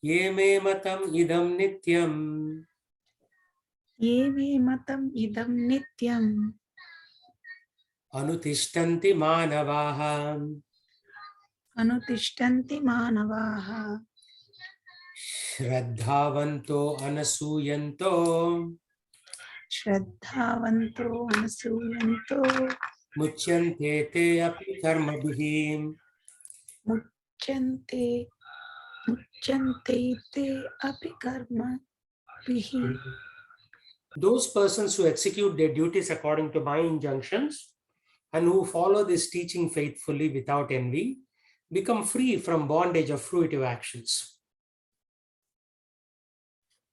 Ye me matam idam nityam. Ye me matam idam nityam. Anutishtanti manavaha. Anutishtanti manavaha. Shraddhavanto anasuyanto. Shraddhavanto anasuyanto. Muchyante te api karmabhih. Muchyante te api karma vihi. Those persons who execute their duties according to my injunctions and who follow this teaching faithfully without envy become free from bondage of fruitive actions.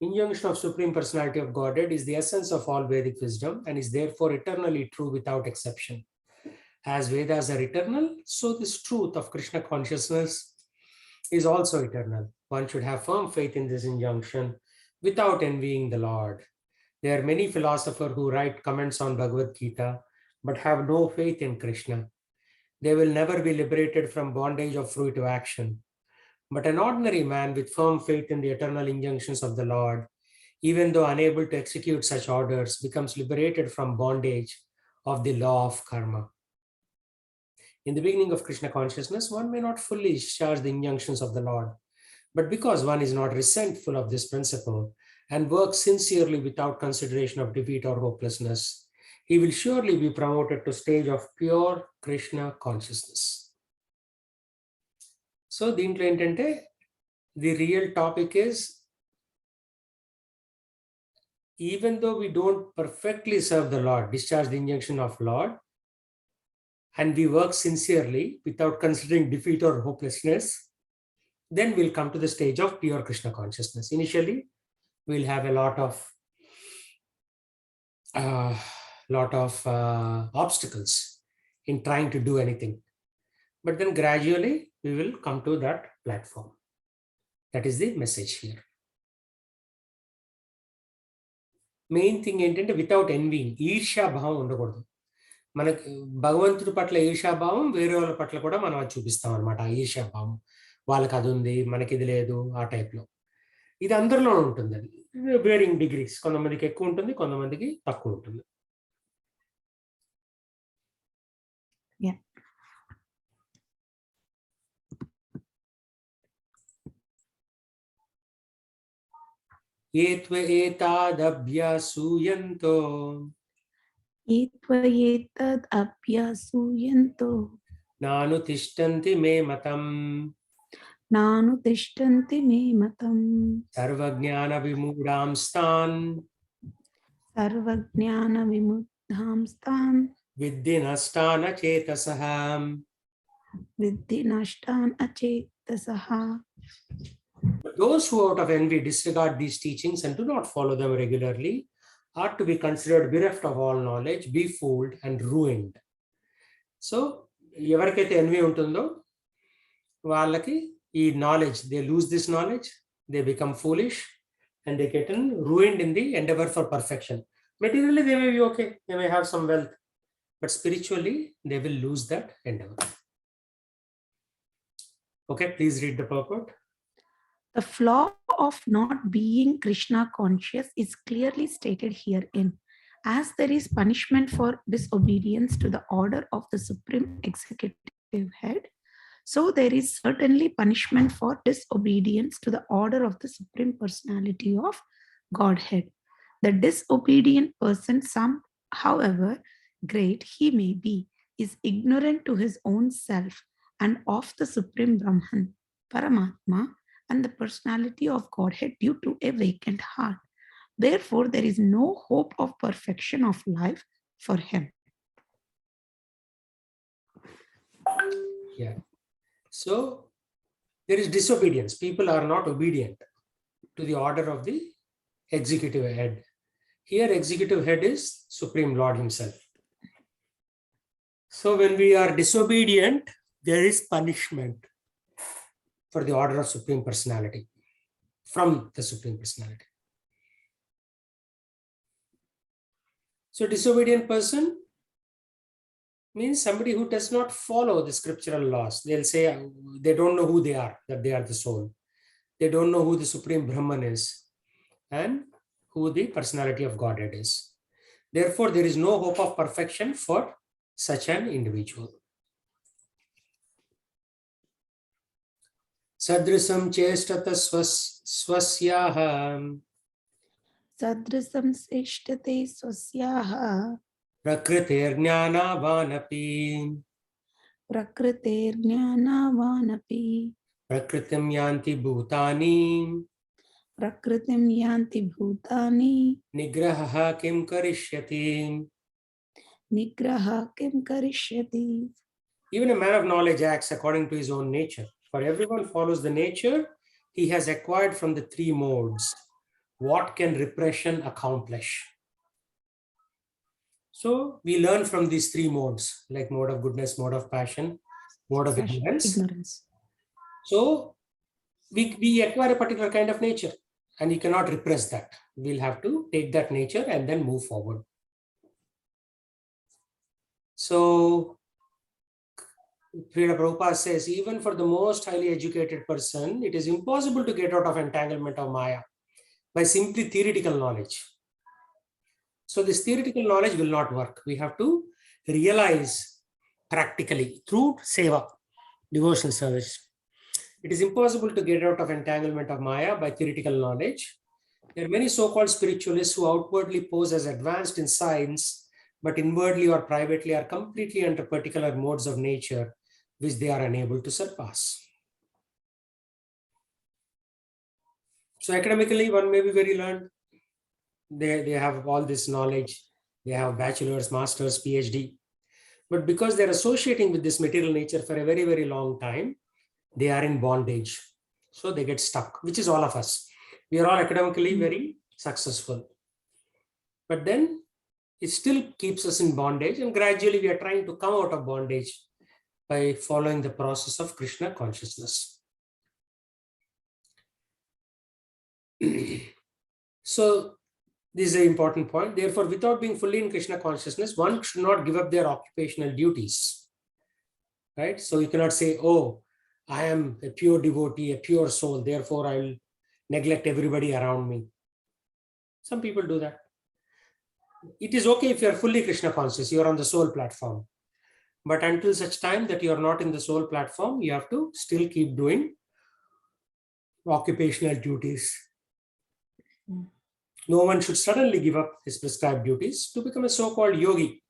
Injunction of Supreme Personality of Godhead is the essence of all Vedic wisdom and is therefore eternally true without exception. As Vedas are eternal, so this truth of Krishna consciousness is also eternal. One should have firm faith in this injunction without envying the Lord. There are many philosophers who write comments on Bhagavad Gita but have no faith in Krishna. They will never be liberated from bondage of fruitive action. But an ordinary man with firm faith in the eternal injunctions of the Lord, even though unable to execute such orders, becomes liberated from bondage of the law of karma. In the beginning of Krishna consciousness, one may not fully discharge the injunctions of the Lord, but because one is not resentful of this principle and works sincerely without consideration of defeat or hopelessness, he will surely be promoted to stage of pure Krishna consciousness. So దీంట్లో ఏంటంటే the real topic is, even though we don't perfectly serve the Lord, discharge the injunction of Lord, and we work sincerely without considering defeat or hopelessness, then we'll come to the stage of pure Krishna consciousness. Initially, we'll have a lot of obstacles in trying to do anything. But then gradually, we will come to that platform. That is the message here. Main thing ఏంటంటే without ఎన్వింగ్, ఈర్ష్యాభావం ఉండకూడదు. మనకి భగవంతుడి పట్ల ఈర్ష్యాభావం, వేరే వాళ్ళ పట్ల కూడా మనం అది చూపిస్తాం అనమాట. ఆ ఈర్ష్యాభావం, వాళ్ళకి అది ఉంది మనకి ఇది లేదు, ఆ టైప్లో. ఇది అందరిలో ఉంటుంది. అది వేరింగ్ డిగ్రీస్, కొంతమందికి ఎక్కువ ఉంటుంది, కొంతమందికి తక్కువ ఉంటుంది. ఏతాదభ్యాసూయంతో నాను తిష్టంతి మే మతం సర్వజ్ఞాన విమూఢాంస్తాన్ విద్ధి నష్టాన్ అచేతసః. Those who out of envy disregard these teachings and do not follow them regularly are to be considered bereft of all knowledge, befooled and ruined. So, ఎవరికైతే envy ఉంటుందో వాళ్ళకి ఈ knowledge, they lose this knowledge, they become foolish and they get ruined in the endeavor for perfection. Materially, they may be okay, they may have some wealth, but spiritually, they will lose that endeavor. Okay, please read the purport. The flaw of not being Krishna conscious is clearly stated herein. As there is punishment for disobedience to the order of the Supreme Executive Head, so there is certainly punishment for disobedience to the order of the Supreme Personality of Godhead. The disobedient person, however great he may be, is ignorant to his own self and of the Supreme Brahman, Paramatma, and the personality of Godhead due to a vacant heart. Therefore, there is no hope of perfection of life for him. Yeah. So, there is disobedience. People are not obedient to the order of the executive head. Here, executive head is Supreme Lord himself. So, when we are disobedient, there is punishment for the order of Supreme Personality, from the Supreme Personality. So, disobedient person means somebody who does not follow the scriptural laws. They'll say they don't know who they are, that they are the soul. They don't know who the Supreme Brahman is and who the personality of Godhead is. Therefore, there is no hope of perfection for such an individual. Sadrisam chestata swasyaha Sadrisam seshtate swasyaha prakritir jnanavanapi prakriterjnanavanapi prakritim yanti bhutani prakritim yanti bhutani nigraha kim karishyati. nigraha kim karishyati. Even a man of knowledge acts according to his own nature. For everyone follows the nature he has acquired from the three modes. What can repression accomplish? So we learn from these three modes, like mode of goodness, mode of passion, mode of ignorance. So we acquire a particular kind of nature and you cannot repress that. We'll have to take that nature and then move forward. So Srila Prabhupada says, even for the most highly educated person, it is impossible to get out of entanglement of Maya by simply theoretical knowledge. So this theoretical knowledge will not work. We have to realize practically through seva, devotional service. It is impossible to get out of entanglement of Maya by theoretical knowledge. There are many so-called spiritualists who outwardly pose as advanced in science, but inwardly or privately are completely under particular modes of nature, which they are unable to surpass. So academically, one may be very learned. They have all this knowledge. They have bachelor's, master's, PhD. But because they're associating with this material nature for a very, very long time, they are in bondage. So they get stuck, which is all of us. We are all academically very successful. But then it still keeps us in bondage, and gradually we are trying to come out of bondage by following the process of Krishna consciousness. So this is an important point. Therefore, without being fully in Krishna consciousness, one should not give up their occupational duties. Right? So you cannot say, oh, I am a pure devotee, a pure soul, therefore I will neglect everybody around me. Some people do that. It is okay if you are fully Krishna conscious, you are on the soul platform. But until such time that you are not in the soul platform, you have to still keep doing occupational duties. No one should suddenly give up his prescribed duties to become a so-called yogi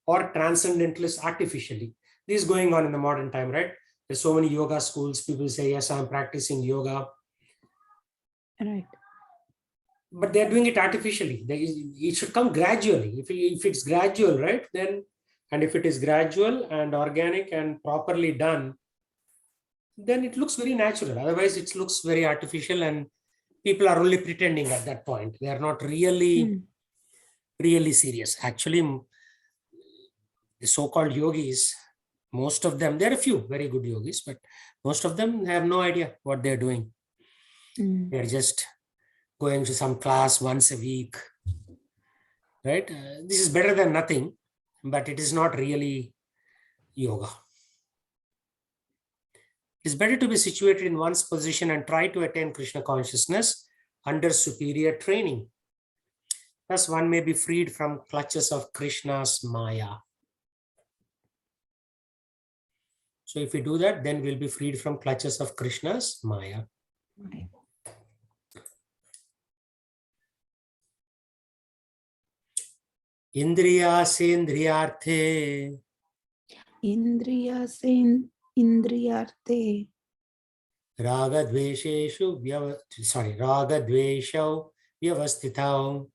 or transcendentalist artificially. This is going on in the modern time, right? There's so many yoga schools. People say, yes, I'm practicing yoga. Right. But they're doing it artificially. It should come gradually. If it's gradual, right? Then, and if it is gradual and organic and properly done, then it looks very natural. Otherwise, it looks very artificial and people are only pretending at that point. They are not really serious. Actually, the so-called yogis, most of them, there are a few very good yogis, but most of them have no idea what they're doing. They're just going to some class once a week, right? This is better than nothing, but it is not really yoga. It is better to be situated in one's position and try to attain Krishna consciousness under superior training. Thus, one may be freed from clutches of Krishna's Maya. So if we do that, then we'll be freed from clutches of Krishna's Maya. Indriya sendriyarthe. Indriya sen indriyarte. Ragadveshau vyavastitau.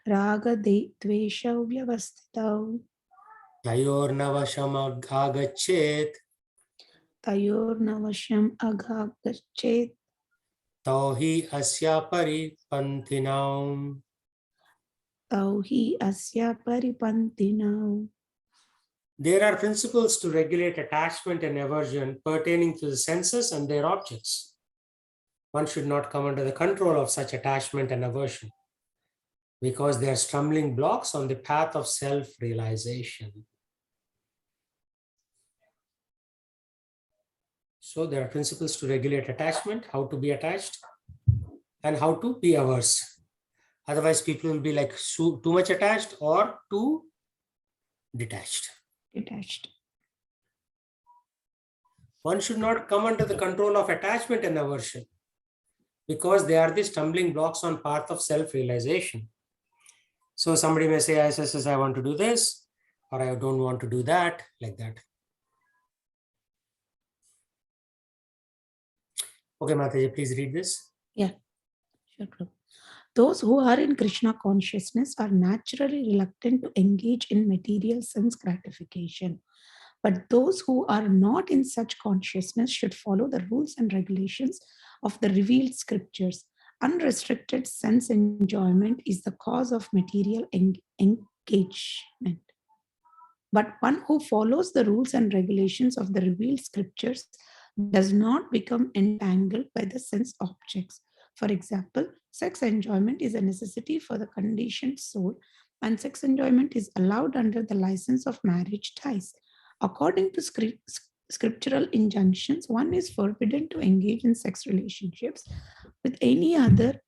Ragadveshau vyavastitau. Tayornavasham agachet. Tayornavasham agachet. Tauhi asya paripantinam. Tauhi asya paripantinau. There are principles to regulate attachment and aversion pertaining to the senses and their objects. One should not come under the control of such attachment and aversion because they are stumbling blocks on the path of self-realization. So there are principles to regulate attachment, how to be attached, and how to be averse. Otherwise, people will be like too much attached or too detached. Detached. One should not come under the control of attachment and aversion because they are the stumbling blocks on path of self-realization. So somebody may say, "SSS, I want to do this," or "I don't want to do that," like that. Okay, Mataji, please read this. Yeah, sure. Prabhu. Those who are in Krishna consciousness are naturally reluctant to engage in material sense gratification. But those who are not in such consciousness should follow the rules and regulations of the revealed scriptures. Unrestricted sense enjoyment is the cause of material engagement. But one who follows the rules and regulations of the revealed scriptures does not become entangled by the sense objects. For example, sex enjoyment is a necessity for the conditioned soul, and sex enjoyment is allowed under the license of marriage ties. According to scriptural injunctions, one is forbidden to engage in sex relationships with any other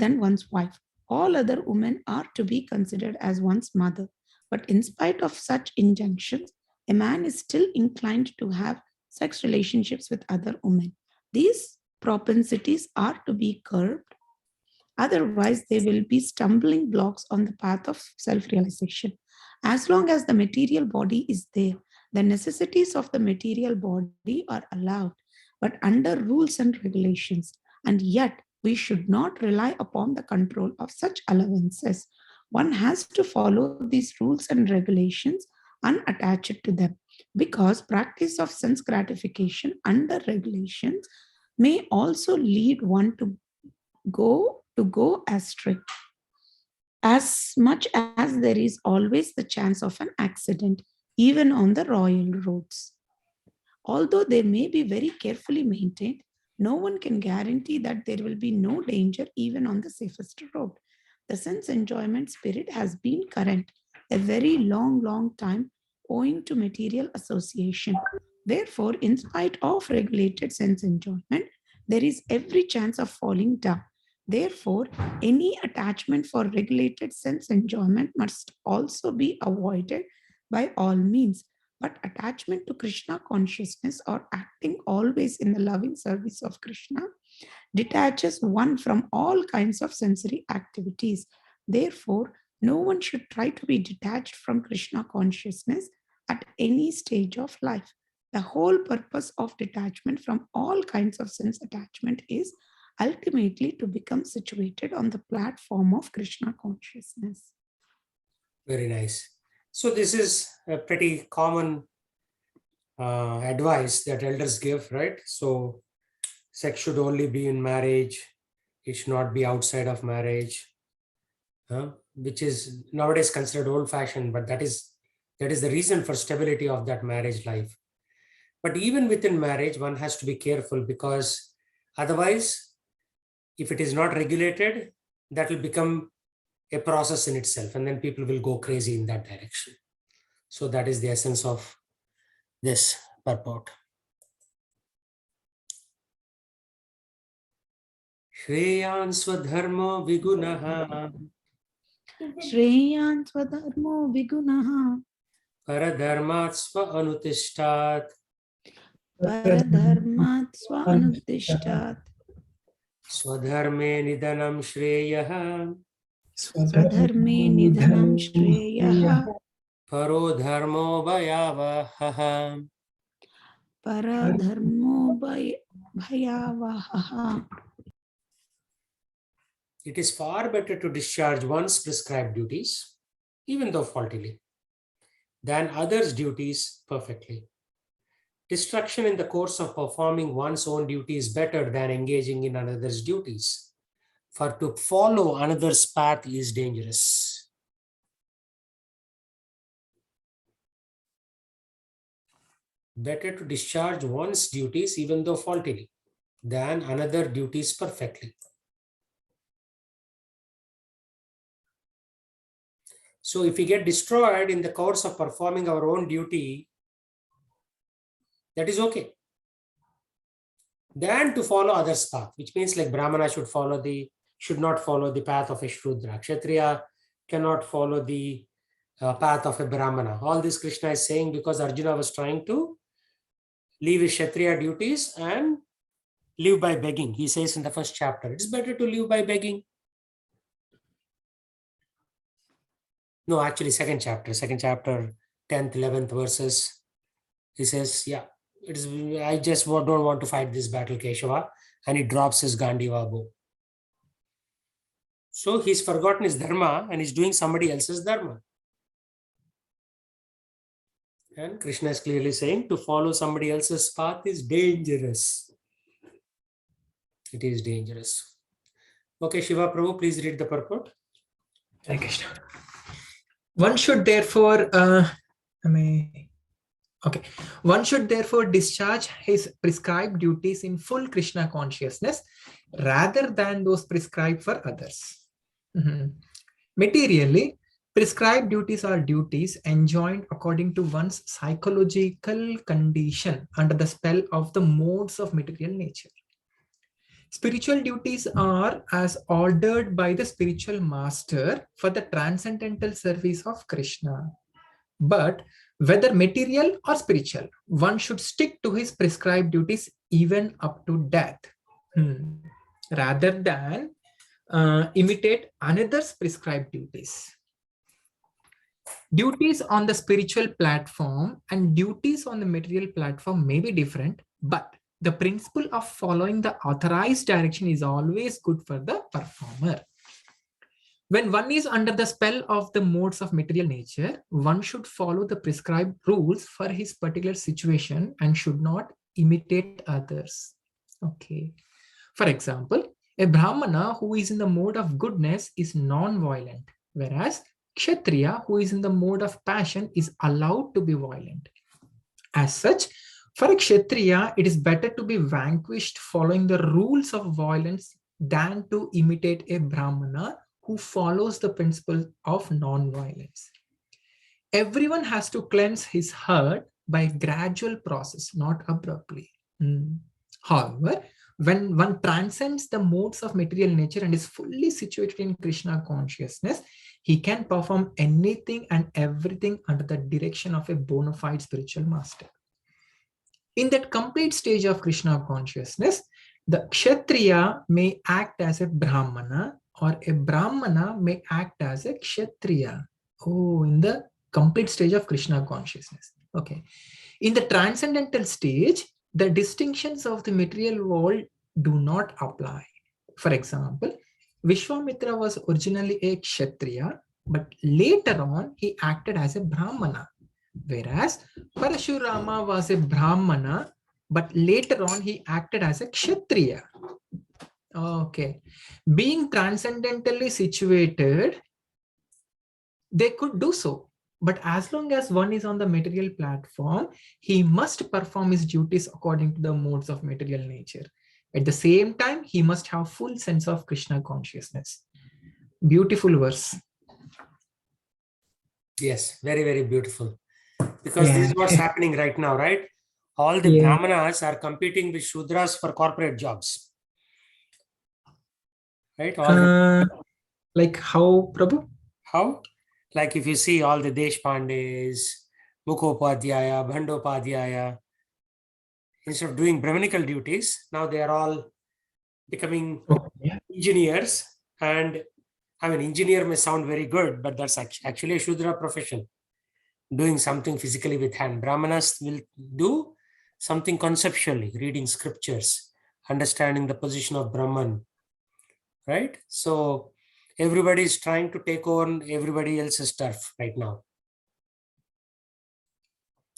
than one's wife. All other women are to be considered as one's mother. But in spite of such injunctions, a man is still inclined to have sex relationships with other women. These propensities are to be curbed. Otherwise, they will be stumbling blocks on the path of self realization. As long as the material body is there, the necessities of the material body are allowed, but under rules and regulations. And yet, we should not rely upon the control of such allowances. One has to follow these rules and regulations unattached to them, because practice of sense gratification under regulations may also lead one to go astray. As much as there is always the chance of an accident, even on the royal roads. Although they may be very carefully maintained, no one can guarantee that there will be no danger even on the safest road. The sense enjoyment spirit has been current a very long time owing to material association. Therefore, in spite of regulated sense enjoyment, there is every chance of falling down. Therefore, any attachment for regulated sense enjoyment must also be avoided by all means. But attachment to Krishna consciousness or acting always in the loving service of Krishna detaches one from all kinds of sensory activities. Therefore, no one should try to be detached from Krishna consciousness at any stage of life. The whole purpose of detachment from all kinds of sense attachment is ultimately to become situated on the platform of Krishna consciousness. Very nice. So this is a pretty common advice that elders give, right? So sex should only be in marriage. It should not be outside of marriage, which is nowadays considered old-fashioned, but that is the reason for stability of that marriage life. But even within marriage, one has to be careful, because otherwise, if it is not regulated, that will become a process in itself, and then people will go crazy in that direction. So that is the essence of this purport. Shreyan swadharmo vigunaha Shreyan swadharmo vigunaha paradharmat swa anutishtat paradharmat swa anudishtat swadharme nidanam shreyah swadharme nidhanam shreyaha paro dharmo bhayavah. paradharmo bhayavaha. It is far better to discharge one's prescribed duties, even though faultily, than others' duties perfectly. Destruction in the course of performing one's own duty is better than engaging in another's duties. For to follow another's path is dangerous. Better to discharge one's duties, even though faultily, than another duties perfectly. So if we get destroyed in the course of performing our own duty, that is okay. than to follow others' path, which means like Brahmana should not follow the path of a Shudra. Kshatriya cannot follow the path of a Brahmana. All this Krishna is saying because Arjuna was trying to leave his Kshatriya duties and live by begging. He says in the first chapter, it's better to live by begging. No, actually, second chapter, 10th, 11th verses. He says, yeah, it is. I just don't want to fight this battle, Keshava. And he drops his Gandiva bow. So he's forgotten his dharma and he's doing somebody else's dharma. And Krishna is clearly saying to follow somebody else's path is dangerous. It is dangerous. Okay, Shiva Prabhu, please read the purport. Hare Krishna. One should therefore, one should therefore discharge his prescribed duties in full Krishna consciousness rather than those prescribed for others. Materially, prescribed duties are duties enjoined according to one's psychological condition under the spell of the modes of material nature. Spiritual duties are as ordered by the spiritual master for the transcendental service of Krishna. But whether material or spiritual, one should stick to his prescribed duties even up to death, rather than imitate another's prescribed duties. Duties on the spiritual platform and duties on the material platform may be different, but the principle of following the authorized direction is always good for the performer. When one is under the spell of the modes of material nature, one should follow the prescribed rules for his particular situation and should not imitate others. Okay. For example, a Brahmana who is in the mode of goodness is non-violent, whereas Kshatriya who is in the mode of passion is allowed to be violent. As such, for a Kshatriya, it is better to be vanquished following the rules of violence than to imitate a Brahmana who follows the principle of non-violence. Everyone has to cleanse his heart by a gradual process, not abruptly. However, when one transcends the modes of material nature and is fully situated in Krishna consciousness, he can perform anything and everything under the direction of a bona fide spiritual master. In that complete stage of Krishna consciousness, the Kshatriya may act as a Brahmana or a Brahmana may act as a Kshatriya. Oh, in the complete stage of Krishna consciousness. Okay. In the transcendental stage, the distinctions of the material world do not apply. For example, Vishwamitra was originally a Kshatriya, but later on he acted as a Brahmana. Whereas Parashurama was a Brahmana, but later on he acted as a Kshatriya. Okay. Being transcendentally situated, they could do so. But as long as one is on the material platform, he must perform his duties according to the modes of material nature. At the same time, he must have full sense of Krishna consciousness. Beautiful verse. Yes, very, very beautiful. Because this is what's happening right now, right? All the Brahmanas are competing with Shudras for corporate jobs. Right? Like how, Prabhu? How? Like if you see all the Deshpandes, Mukhopadhyaya, Bhandopadhyaya, instead of doing Brahmanical duties, now they are all becoming engineers. And I mean, engineer may sound very good, but that's actually a Shudra profession. Doing something physically with hand. Brahmanas will do something conceptually, reading scriptures, understanding the position of Brahman, right? So everybody is trying to take on everybody else's turf right now.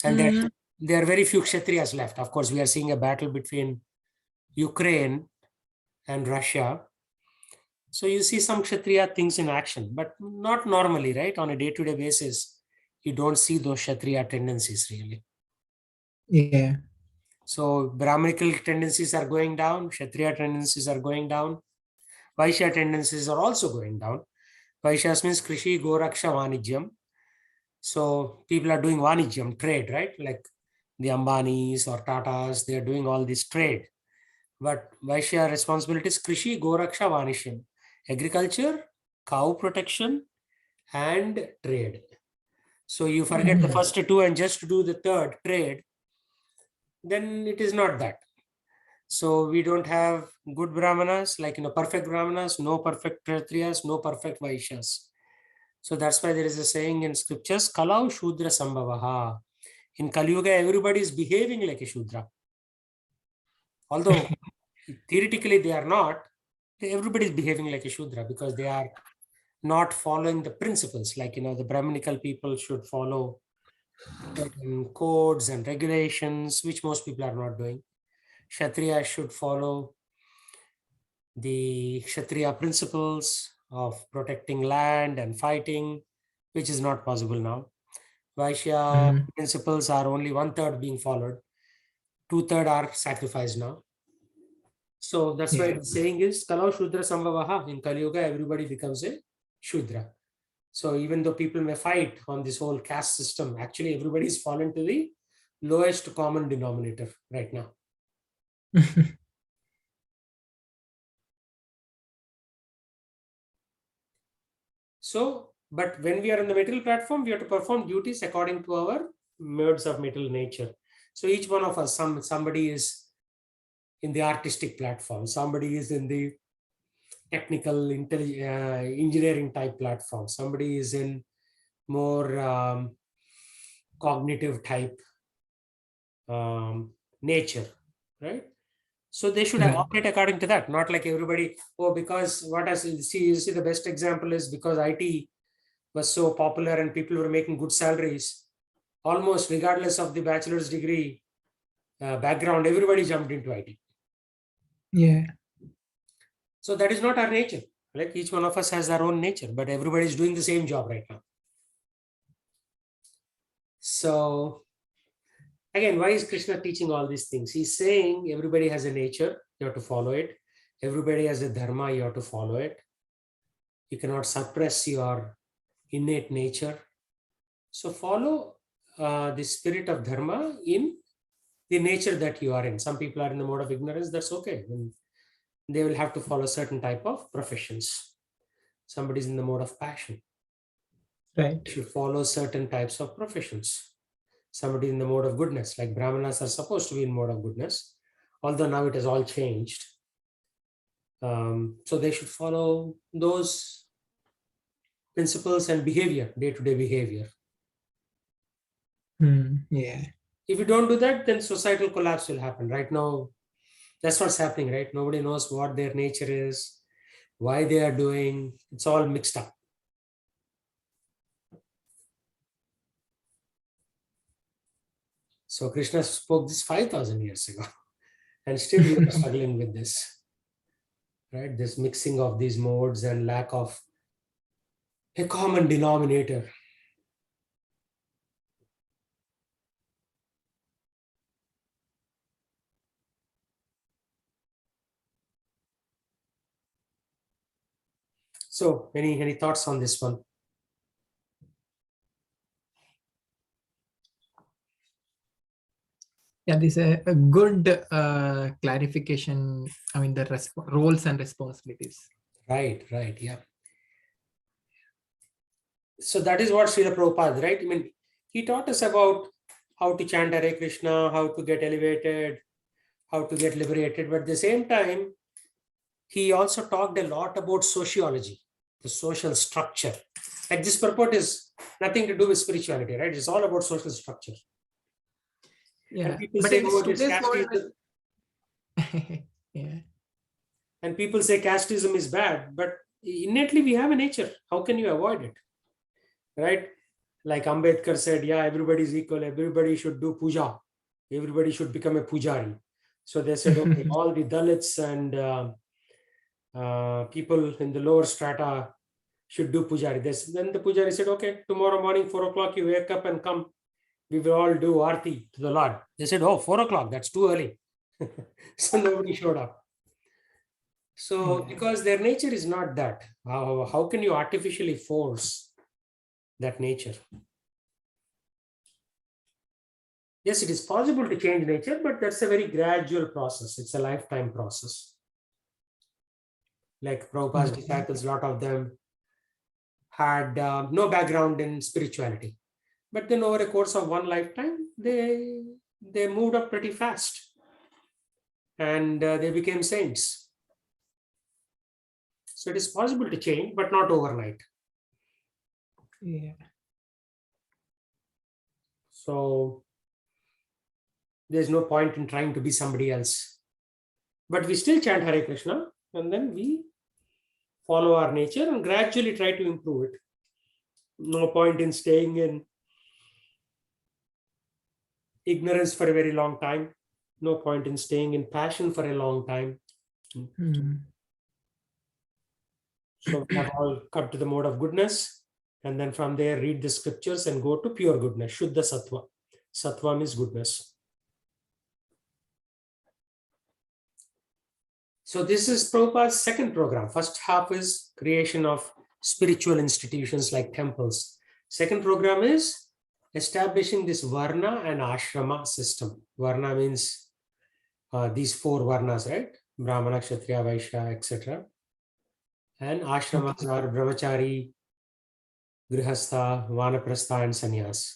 And there are very few Kshatriyas left. Of course, we are seeing a battle between Ukraine and Russia. So you see some Kshatriya things in action, but not normally, right? On a day-to-day basis. You don't see those Kshatriya tendencies really. Yeah. So Brahmanical tendencies are going down, Kshatriya tendencies are going down, Vaishya tendencies are also going down. Vaishya means Krishi, Goraksha, Vanijyam. So people are doing Vanijyam, trade, right? Like the Ambanis or Tatas, they are doing all this trade. But Vaishya responsibilities, Krishi, Goraksha, Vanisham. Agriculture, cow protection, and trade. So you forget the first two and just do the third, trade, then it is not that. So we don't have good Brahmanas, like perfect Brahmanas, no perfect Kshatriyas, no perfect Vaishyas. So that's why there is a saying in scriptures, Kalau Shudra Sambhavaha. In Kali Yuga, everybody is behaving like a Shudra. Although theoretically they are not, everybody is behaving like a Shudra because they are not following the principles. Like, the Brahminical people should follow certain codes and regulations, which most people are not doing. Kshatriya should follow the Kshatriya principles of protecting land and fighting, which is not possible now. Vaishya principles are only 1/3 being followed. 2/3 are sacrificed now. So that's why the saying is, Kalau Shudra Sambhavaha. In Kali Yuga, everybody becomes a Shudra. So even though people may fight on this whole caste system, actually everybody is fallen to the lowest common denominator right now. So, but when we are on the material platform, we have to perform duties according to our modes of material nature. So each one of us, somebody is in the artistic platform, somebody is in the technical engineering type platform, somebody is in more cognitive type nature, right? So they should operate according to that, not like everybody, because what I see, you see the best example is because IT was so popular and people were making good salaries, almost regardless of the bachelor's degree background, everybody jumped into IT. Yeah. So that is not our nature. Like each one of us has our own nature, but everybody is doing the same job right now. So again, why is Krishna teaching all these things? He's saying everybody has a nature, you have to follow it. Everybody has a dharma, you have to follow it. You cannot suppress your innate nature. So follow the spirit of dharma in the nature that you are in. Some people are in the mode of ignorance, that's okay. They will have to follow certain type of professions. Somebody is in the mode of passion. Right. Should follow certain types of professions. Somebody in the mode of goodness, like Brahmanas are supposed to be in mode of goodness, although now it has all changed. So they should follow those principles and behavior, day-to-day behavior. Yeah. If you don't do that, then societal collapse will happen. Right now, that's what's happening, right? Nobody knows what their nature is, why they are doing. It's all mixed up. So Krishna spoke this 5,000 years ago, and still we are struggling with this, right? This mixing of these modes and lack of a common denominator. So any thoughts on this one? Yeah, this is a good clarification. I mean, the roles and responsibilities. Right, yeah. So that is what Srila Prabhupada, right? I mean, he taught us about how to chant Hare Krishna, how to get elevated, how to get liberated. But at the same time, he also talked a lot about sociology, the social structure. Like this purport is nothing to do with spirituality, right? It's all about social structure. Yeah, and people but say, in oh, this today's casteism. Yeah. And people say casteism is bad, but innately we have a nature. How can you avoid it? Right? Like Ambedkar said, yeah, everybody is equal. Everybody should do puja. Everybody should become a pujari. So they said, okay, all the Dalits and people in the lower strata should do pujari. Then the pujari said, okay, tomorrow morning, 4 o'clock, you wake up and come. We will all do arti to the Lord. They said, oh, 4 o'clock, that's too early. So nobody showed up. So because their nature is not that, how can you artificially force that nature? Yes, it is possible to change nature, but that's a very gradual process. It's a lifetime process. Like Prabhupada's disciples, a lot of them had no background in spirituality. But then over a course of one lifetime, they moved up pretty fast. And they became saints. So it is possible to change, but not overnight. Yeah. So there's no point in trying to be somebody else. But we still chant Hare Krishna, and then we follow our nature and gradually try to improve it. No point in staying in ignorance for a very long time. No point in staying in passion for a long time. So we have all come to the mode of goodness, and then from there read the scriptures and go to pure goodness, Shuddha Sattva. Sattva means goodness. So this is Prabhupada's second program. First half is creation of spiritual institutions like temples. Second program is establishing this Varna and Ashrama system. Varna means these four Varnas, right? Brahmana, Kshatriya, Vaishya, etc. And Ashramas are Brahmachari, Grihastha, Vanaprastha, and Sannyas.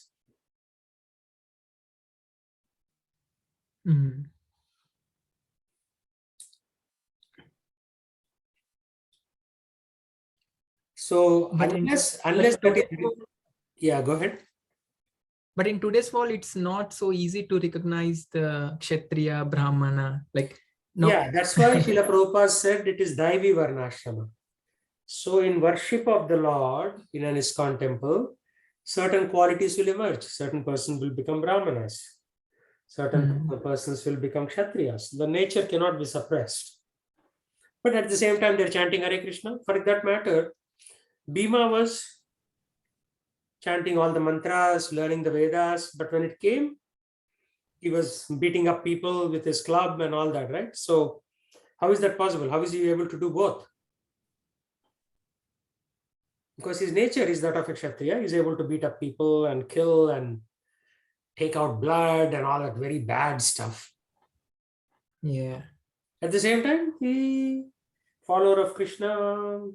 So unless that is, yeah, go ahead. But in today's world, it's not so easy to recognize the Kshatriya, Brahmana. Like, no. Yeah, that's why Srila Prabhupada said it is Daivi Varnashrama. So in worship of the Lord in an ISKCON temple, certain qualities will emerge. Certain persons will become Brahmanas. Certain persons will become Kshatriyas. The nature cannot be suppressed. But at the same time, they're chanting Hare Krishna. For that matter, Bhima was chanting all the mantras, learning the Vedas, but when it came, he was beating up people with his club and all that, right? So how is that possible? How is he able to do both? Because his nature is that of a Kshatriya. He's able to beat up people and kill and take out blood and all that very bad stuff. Yeah. At the same time, he follower of Krishna,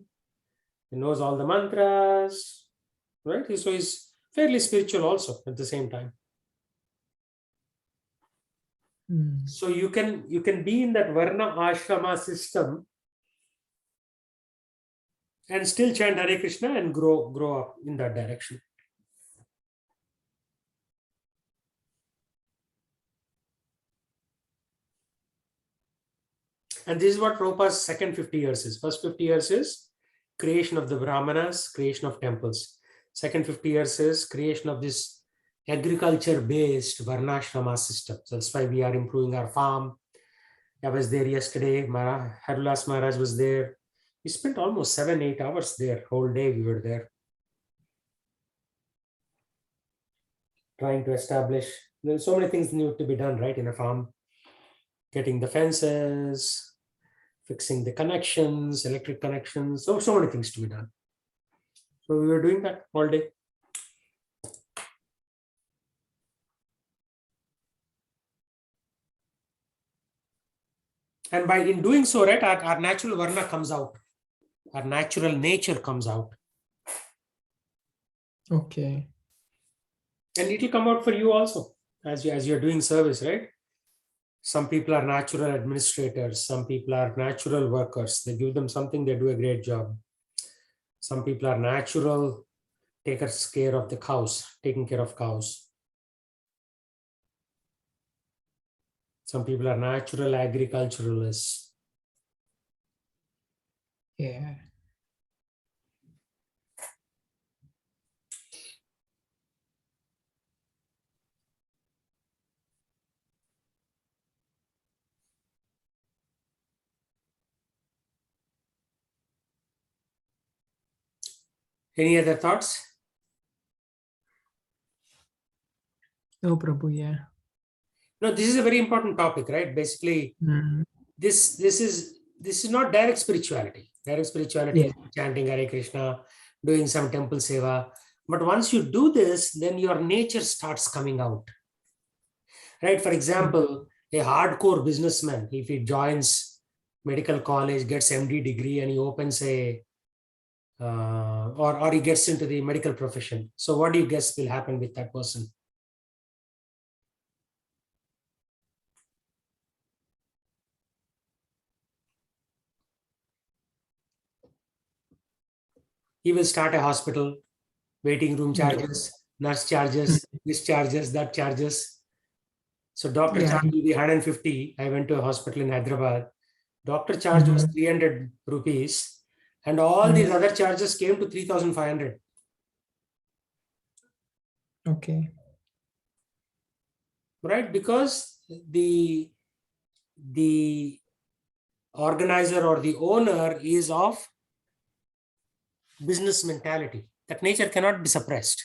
he knows all the mantras, right? So he's fairly spiritual also at the same time. So you can be in that Varna Ashrama system and still chant Hare Krishna and grow up in that direction. And this is what Prabhupada's second 50 years is. First 50 years is creation of the Brahmanas, creation of temples. Second 50 years is creation of this agriculture-based Varnashrama system. So that's why we are improving our farm. I was there yesterday. Harulas Maharaj was there. We spent almost 7-8 hours there. Whole day we were there. Trying to establish. There's so many things need to be done, right, in a farm. Getting the fences, fixing the connections, electric connections. So many things to be done. So we were doing that all day. And by in doing so, right, our natural Varna comes out. Our natural nature comes out. Okay. And it will come out for you also as you're doing service, right? Some people are natural administrators. Some people are natural workers. They give them something, they do a great job. Some people are natural takers care of the cows, taking care of cows. Some people are natural agriculturalists. Yeah. Any other thoughts? No, Prabhu, yeah. No, this is a very important topic, right? Basically, this is not direct spirituality. Direct spirituality is chanting Hare Krishna, doing some temple seva. But once you do this, then your nature starts coming out. Right? For example, a hardcore businessman, if he joins medical college, gets MD degree, and he opens a or he gets into the medical profession. So what do you guess will happen with that person? He will start a hospital, waiting room charges, nurse charges, this charges, that charges. So doctor Yeah. charge will be 150. I went to a hospital in Hyderabad. Doctor charge was 300 rupees, and all these other charges came to 3,500. Okay. Right? Because the organizer or the owner is of business mentality. That nature cannot be suppressed.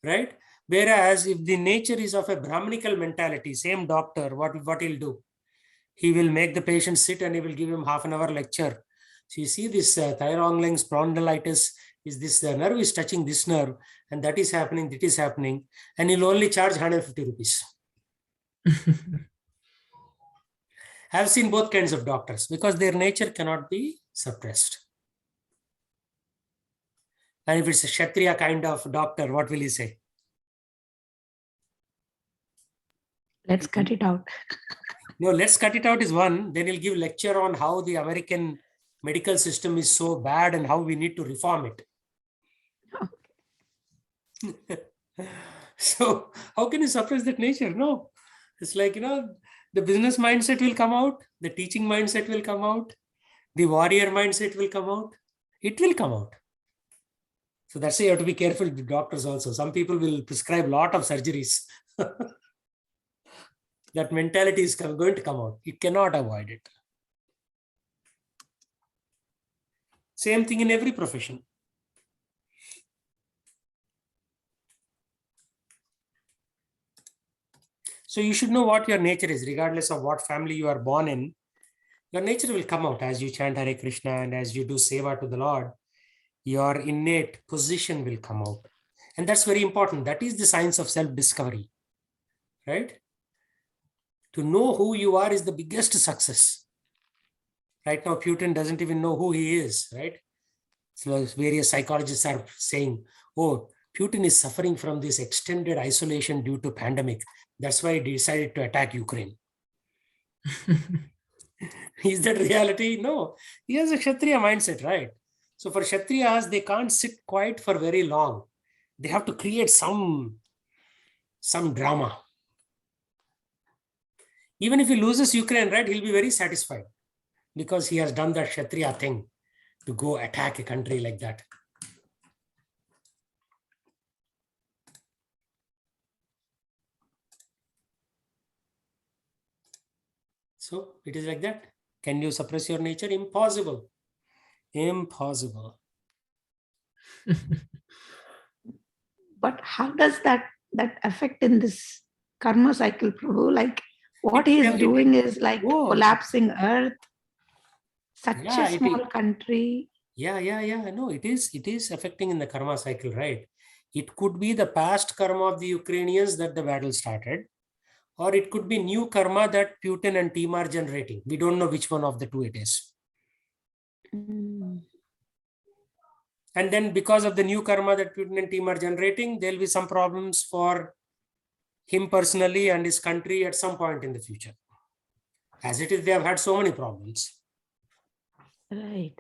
Right? Whereas if the nature is of a Brahminical mentality, same doctor, what he'll do? He will make the patient sit and he will give him half an hour lecture. So you see this thyroid spondylitis is this nerve is touching this nerve, and that is happening, that is happening, and he'll only charge 150 rupees. I've seen both kinds of doctors because their nature cannot be suppressed. And if it's a Kshatriya kind of doctor, what will he say? Let's cut it out. No, let's cut it out is one. Then he'll give lecture on how the American medical system is so bad and how we need to reform it. So how can you suppress that nature? No. It's like, the business mindset will come out, the teaching mindset will come out, the warrior mindset will come out. It will come out. So that's why you have to be careful with doctors also. Some people will prescribe a lot of surgeries. That mentality is going to come out. You cannot avoid it. Same thing in every profession. So you should know what your nature is, regardless of what family you are born in. Your nature will come out as you chant Hare Krishna and as you do seva to the Lord. Your innate position will come out. And that's very important. That is the science of self-discovery, right? To know who you are is the biggest success. Right now, Putin doesn't even know who he is, right? So various psychologists are saying, oh, Putin is suffering from this extended isolation due to pandemic. That's why he decided to attack Ukraine. Is that reality? No. He has a Kshatriya mindset, right? So for Kshatriyas, they can't sit quiet for very long. They have to create some drama. Even if he loses Ukraine, right, he'll be very satisfied because he has done that Kshatriya thing to go attack a country like that. So it is like that. Can you suppress your nature? Impossible. Impossible. But how does that affect in this karma cycle, Prabhu? Like what he is doing is like collapsing earth, such a small country. Yeah. No, it is affecting in the karma cycle, right? It could be the past karma of the Ukrainians that the battle started, or it could be new karma that Putin and team are generating. We don't know which one of the two it is. And then because of the new karma that Putin and team are generating, there'll be some problems for him personally and his country at some point in the future. As it is, they have had so many problems. Right.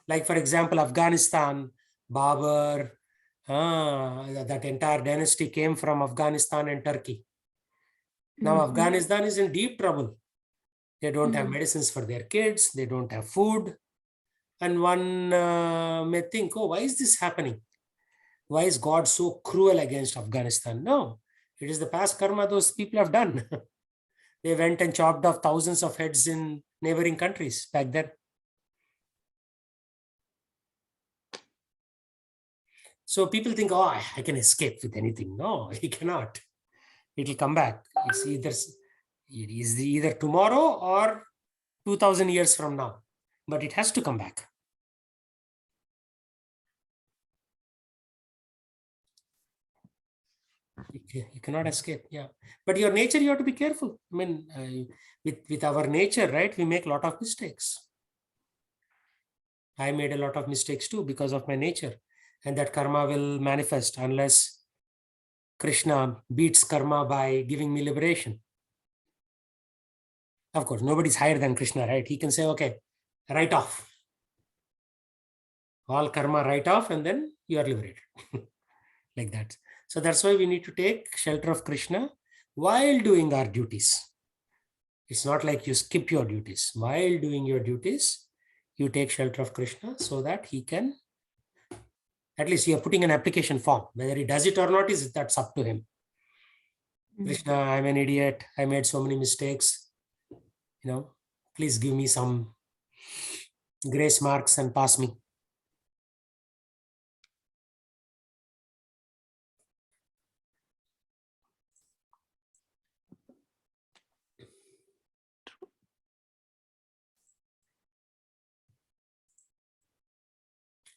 Like, for example, Afghanistan, Babur, that entire dynasty came from Afghanistan and Turkey. Now, Afghanistan is in deep trouble. They don't have medicines for their kids. They don't have food. And one may think, oh, why is this happening? Why is God so cruel against Afghanistan? No, it is the past karma those people have done. They went and chopped off thousands of heads in neighboring countries back then. So people think, oh, I can escape with anything. No, he cannot. It will come back. It is either tomorrow or 2000 years from now, but it has to come back. You cannot escape. Yeah. But your nature, you have to be careful. I mean, with our nature, right? We make a lot of mistakes. I made a lot of mistakes too because of my nature. And that karma will manifest unless Krishna beats karma by giving me liberation. Of course, nobody's higher than Krishna, right? He can say, okay, write off. All karma write off, and then you are liberated. Like that. So that's why we need to take shelter of Krishna while doing our duties. It's not like you skip your duties. While doing your duties, you take shelter of Krishna so that he can, at least you're putting an application form. Whether he does it or not, that's up to him. Krishna, I'm an idiot. I made so many mistakes. Please give me some grace marks and pass me.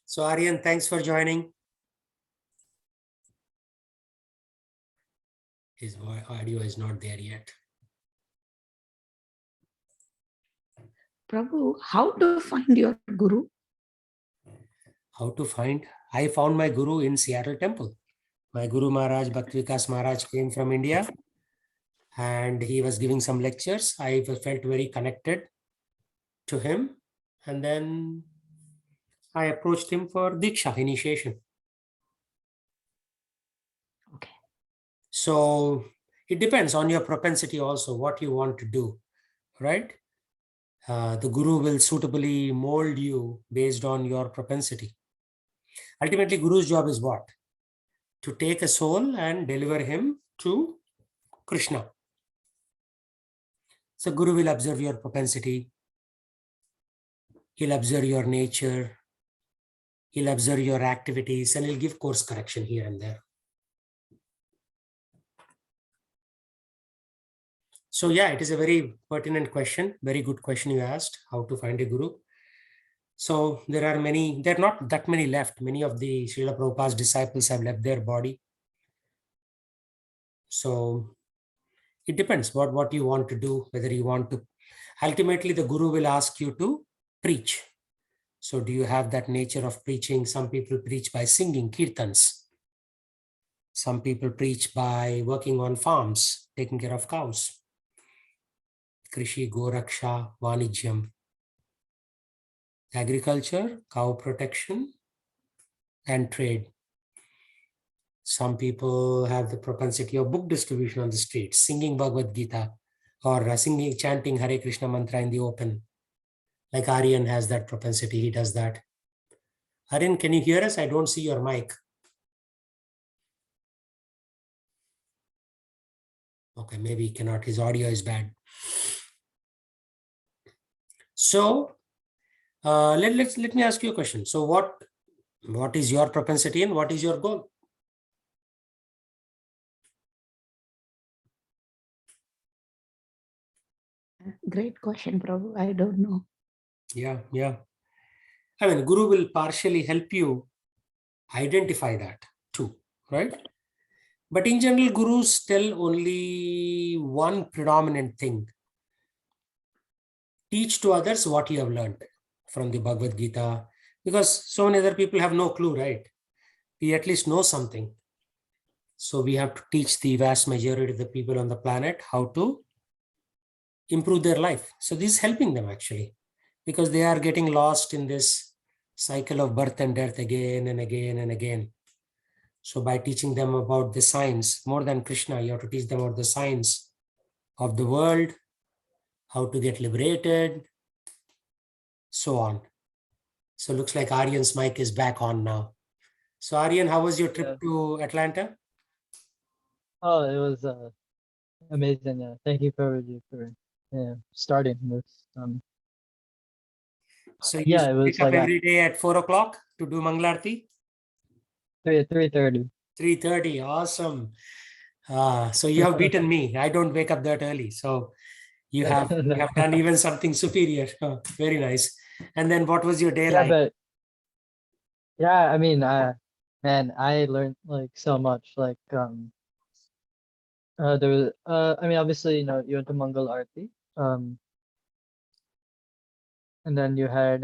So Aryan, thanks for joining. His audio is not there yet. Prabhu, how to find your guru? How to find? I found my guru in Seattle Temple. My Guru Maharaj, Bhaktivikas Maharaj, came from India and he was giving some lectures. I felt very connected to him. And then I approached him for Diksha, initiation. Okay. So it depends on your propensity also, what you want to do, right? The Guru will suitably mold you based on your propensity. Ultimately, Guru's job is what? To take a soul and deliver him to Krishna. So Guru will observe your propensity. He'll observe your nature. He'll observe your activities and he'll give course correction here and there. So yeah, it is a very pertinent question. Very good question you asked, how to find a guru. So there are not that many left. Many of the Srila Prabhupada's disciples have left their body. So it depends what you want to do, whether you want to. Ultimately, the guru will ask you to preach. So do you have that nature of preaching? Some people preach by singing kirtans. Some people preach by working on farms, taking care of cows. Krishi, Goraksha, Vanijyam. Agriculture, cow protection, and trade. Some people have the propensity of book distribution on the streets, singing Bhagavad Gita, or chanting Hare Krishna mantra in the open. Like Aryan has that propensity, he does that. Aryan, can you hear us? I don't see your mic. Okay, maybe he cannot, his audio is bad. So let me ask you a question. So what is your propensity and what is your goal? Great question, Prabhu. I don't know. Yeah. I mean, Guru will partially help you identify that too, right? But in general, gurus tell only one predominant thing. Teach to others what you have learned from the Bhagavad Gita, because so many other people have no clue, right? We at least know something. So we have to teach the vast majority of the people on the planet how to improve their life. So this is helping them actually, because they are getting lost in this cycle of birth and death again and again and again. So by teaching them about the science, more than Krishna, you have to teach them about the science of the world, how to get liberated, so on. So looks like Aryan's mic is back on now. So Aryan, how was your trip to Atlanta? Oh, it was amazing. Thank you for starting this. So you Yeah, it was wake up like every day at 4 o'clock to do Manglarti? 3:30. 3:30, awesome. So you have beaten me. I don't wake up that early. So you have done even something superior. Very nice. And then what was your day like? But yeah, I mean, man, I learned like so much. Like There was I mean, obviously, you went to Mangal Arti. And then you had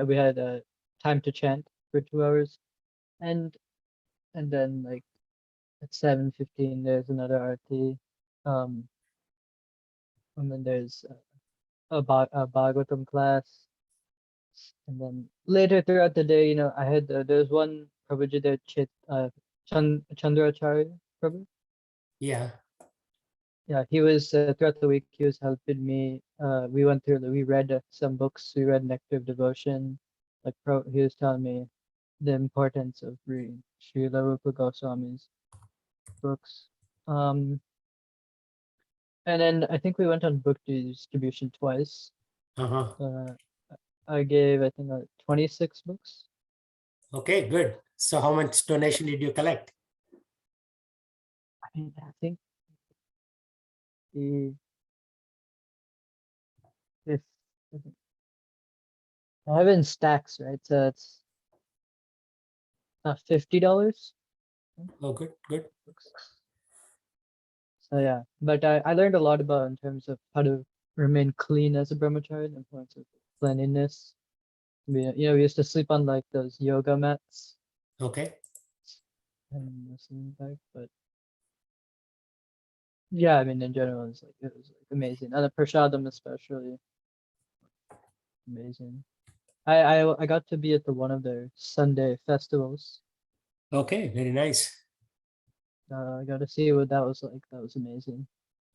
we had time to chant for 2 hours, and then like at 7:15 there's another arti, um, and then there's a Bhagavatam class, and then later throughout the day, I had there's one Prabhuji there, Chandracharya Prabhu. Yeah. Yeah, he was throughout the week. He was helping me. We read some books. We read Nectar of Devotion. He was telling me the importance of reading Srila Rupa Goswami's books. And then I think we went on book distribution twice. Uh-huh. I gave, I think, 26 books. Okay, good. So how much donation did you collect? I think the if I have it in stacks, right? So it's $50. Oh, good, good. So yeah, but I learned a lot about in terms of how to remain clean as a brahmachari, the importance of cleanliness. We used to sleep on like those yoga mats Okay. and but yeah, I mean in general it was like amazing, and the prasadam especially amazing. I got to be at one of their Sunday festivals. Okay, very nice. I got to see what that was like. That was amazing.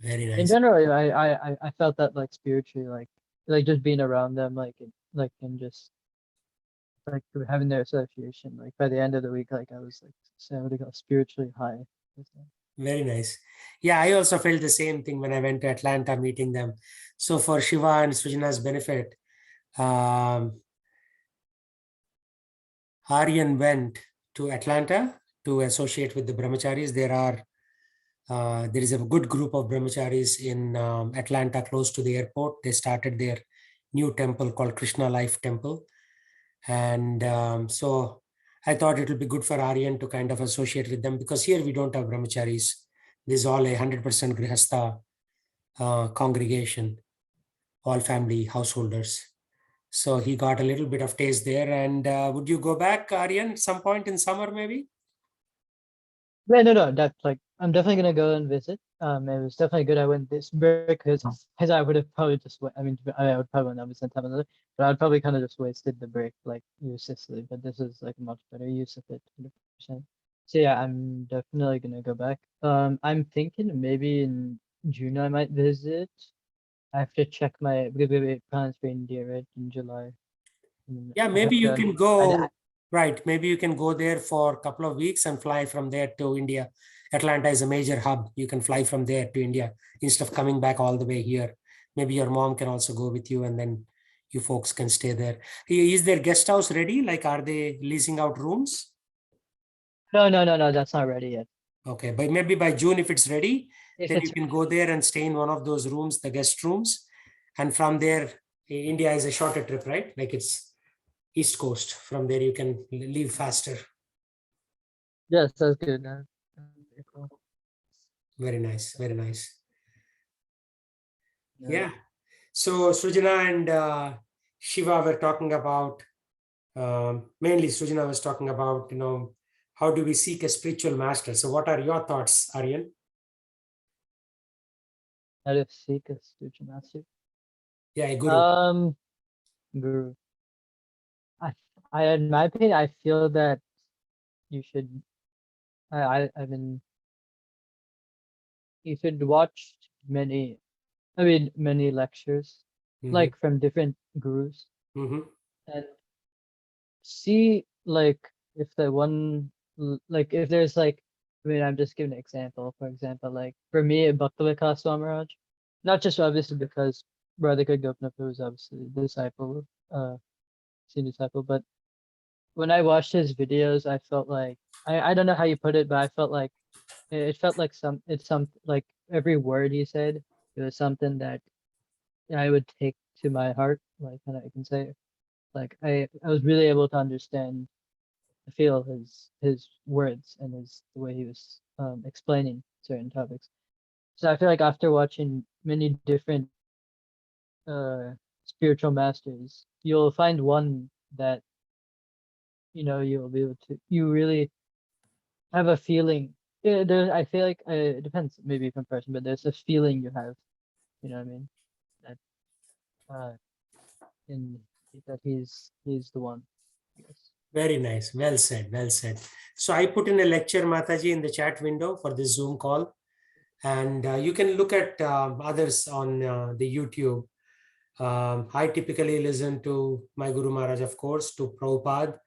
Very In nice. general, I felt that like spiritually, like just being around them, and just like having their association. Like by the end of the week, like I was like spiritually high. Very nice. Yeah, I also felt the same thing when I went to Atlanta meeting them. So for Shiva and Sujana's benefit, Aryan went to Atlanta to associate with the brahmacharis. There is a good group of brahmacharis in Atlanta, close to the airport. They started their new temple called Krishna Life Temple, and so I thought it would be good for Aryan to kind of associate with them, because here we don't have brahmacharis. This is all 100% grihastha congregation, all family householders. So he got a little bit of taste there. And would you go back, Aryan, some point in summer, maybe? Yeah, no, that's like I'm definitely gonna go and visit. It was definitely good. I went this break because I would have probably just I mean I would probably not spend time on it, but I'd probably kind of just wasted the break like uselessly. But this is like a much better use of it, 100%. So yeah, I'm definitely gonna go back. I'm thinking maybe in June I might visit. I have to check because we have plans for India, right, in July. Yeah, I have maybe you to. can go, right. Maybe you can go there for a couple of weeks and fly from there to India. Atlanta is a major hub. You can fly from there to India instead of coming back all the way here. Maybe your mom can also go with you, and then you folks can stay there. Is their guest house ready? Like, are they leasing out rooms? No, that's not ready yet. Okay, but maybe by June, if it's ready, If then you it's can go there and stay in one of those rooms, the guest rooms. And from there, India is a shorter trip, right? Like it's East Coast. From there, you can leave faster. Yes, that's good. Very cool. Very nice. Very nice. Yeah. Yeah. So Sujana and Shiva were talking about, mainly Sujana was talking about, how do we seek a spiritual master? So what are your thoughts, Aryan? How to seek a spiritual master. Yeah, a guru. Guru. In my opinion, I feel that you should. I mean, you should watch many. I mean, many lectures, Mhm, like from different gurus, mhm, and see like if the one, like if there's like. I mean, I'm just giving an example. For example, like for me, Bhaktivinoda Swamiraj, not just obviously because Radhika Gopinath was obviously the disciple, senior disciple, but when I watched his videos, I felt like I don't know how you put it, but I felt like it felt like like every word he said, it was something that I would take to my heart, like, and I can say like I was really able to understand, feel his words and the way he was explaining certain topics. So I feel like after watching many different spiritual masters, you'll find one that you'll be able to you really have a feeling. Yeah, I feel like it depends maybe from person, but there's a feeling you have. You know what I mean? That uh, in that he's the one. Yes. Very nice. Well said. Well said. So I put in a lecture, Mataji, in the chat window for this Zoom call. And you can look at others on the YouTube. I typically listen to my Guru Maharaj, of course, to Prabhupada,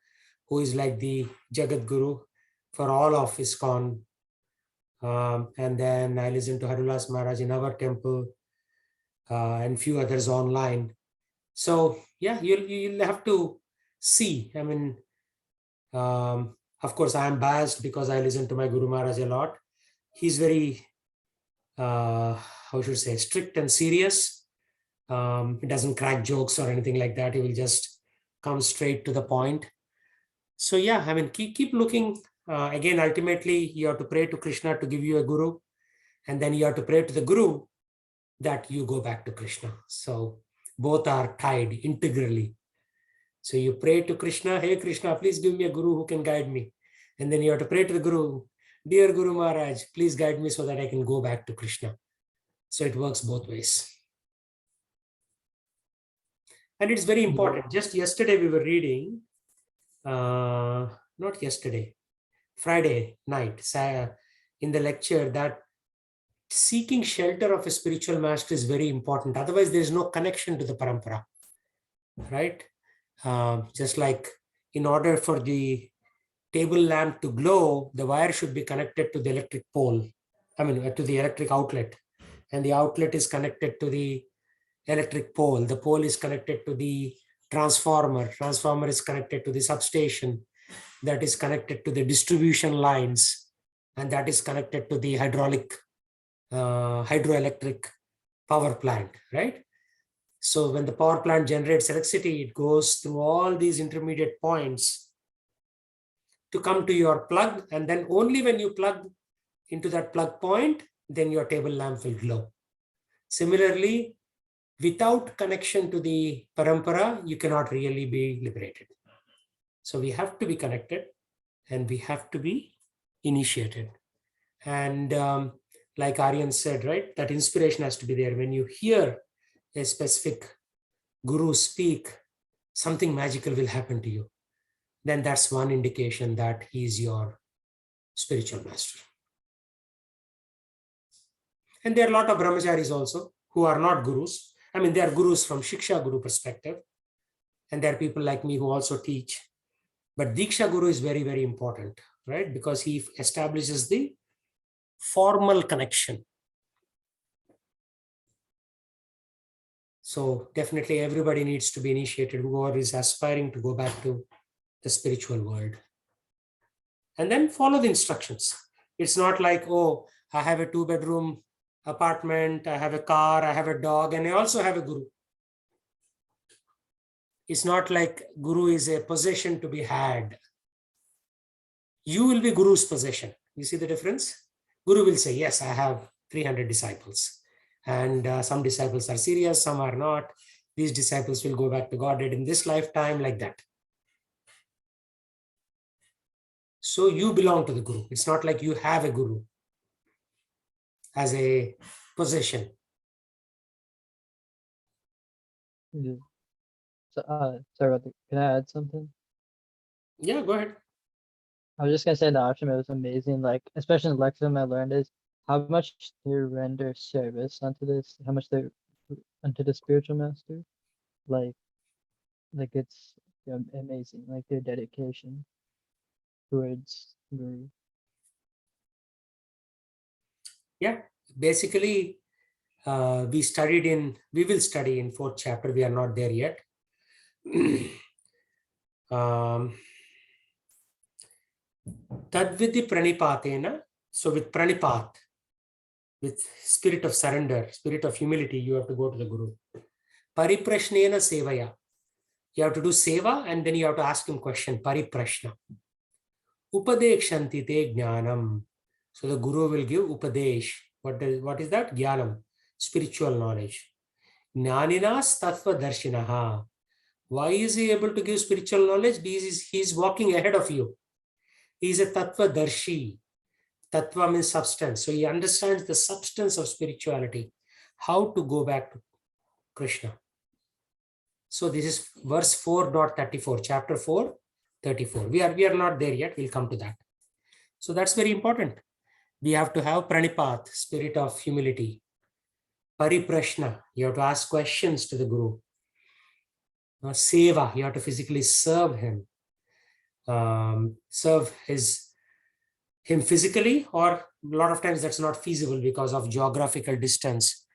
who is like the Jagat Guru for all of ISKCON. And then I listen to Harulas Maharaj in our temple and few others online. So yeah, you'll have to see. I mean, of course, I am biased because I listen to my Guru Maharaj a lot. He's very, how should I say, strict and serious. He doesn't crack jokes or anything like that. He will just come straight to the point. So yeah, I mean, keep looking. Again, ultimately, you have to pray to Krishna to give you a guru. And then you have to pray to the guru that you go back to Krishna. So both are tied integrally. So you pray to Krishna, hey Krishna, please give me a guru who can guide me. And then you have to pray to the guru, dear Guru Maharaj, please guide me so that I can go back to Krishna. So it works both ways. And it's very important. Just yesterday we were reading, not yesterday, Friday night, in the lecture, that seeking shelter of a spiritual master is very important. Otherwise, there is no connection to the parampara, right? Just like in order for the table lamp to glow, the wire should be connected to the electric pole, to the electric outlet. And the outlet is connected to the electric pole. The pole is connected to the transformer. Transformer is connected to the substation. That is connected to the distribution lines. And that is connected to the hydroelectric power plant, right? So when the power plant generates electricity, it goes through all these intermediate points to come to your plug. And then only when you plug into that plug point, then your table lamp will glow. Similarly, without connection to the parampara, you cannot really be liberated. So we have to be connected and we have to be initiated. And like Aryan said, right, that inspiration has to be there. When you hear a specific guru speak, something magical will happen to you. Then that's one indication that he is your spiritual master. And there are a lot of brahmacharis also who are not gurus. I mean, they are gurus from Shiksha Guru perspective. And there are people like me who also teach. But Diksha Guru is very, very important, right? Because he establishes the formal connection. So definitely everybody needs to be initiated, whoever is aspiring to go back to the spiritual world. And then follow the instructions. It's not like, oh, I have a 2-bedroom apartment, I have a car, I have a dog, and I also have a guru. It's not like guru is a possession to be had. You will be guru's possession. You see the difference? Guru will say, yes, I have 300 disciples. And some disciples are serious, some are not. These disciples will go back to Godhead in this lifetime, like that. So you belong to the guru. It's not like you have a guru as a possession. Yeah. So, sorry about that. Can I add something? Yeah, go ahead. I was just gonna say the ashram, it was amazing. Like, especially in the lecture, I learned is how much they render service onto this, how much they unto the spiritual master. Like it's amazing. Like their dedication towards Guru. Yeah, basically, we will study in 4th chapter. We are not there yet. Tadviti pranipatena. So with pranipat, with spirit of surrender, spirit of humility, you have to go to the Guru. Pariprashnena sevaya. You have to do seva and then you have to ask him question, pariprashna. Upadekshanti te jnanam. So the guru will give upadesh. What is that? Jnanam, spiritual knowledge. Jnaninas tattva darshinaha. Why is he able to give spiritual knowledge? Because he's walking ahead of you. He's a tattva darshi. Tattva means substance. So he understands the substance of spirituality, how to go back to Krishna. So this is verse 4, not 34, chapter 4, 34. We are not there yet. We'll come to that. So that's very important. We have to have pranipat, spirit of humility. Pariprashna, you have to ask questions to the Guru. Seva, you have to physically serve him. Serve him physically, or a lot of times that's not feasible because of geographical distance.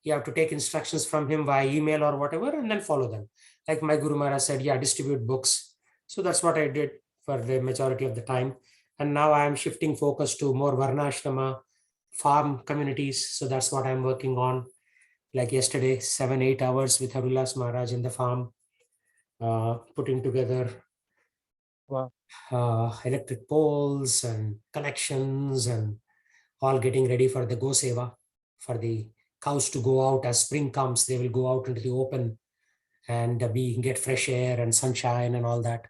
You have to take instructions from him via email or whatever, and then follow them. Like my Guru Maharaj said, yeah, distribute books. So that's what I did for the majority of the time. And now I am shifting focus to more Varnashrama, farm communities. So that's what I'm working on. Like yesterday, 7-8 hours with Harulas Maharaj in the farm, putting together Wow. electric poles and connections and all getting ready for the Go Seva, for the cows to go out. As spring comes, they will go out into the open and we get fresh air and sunshine and all that.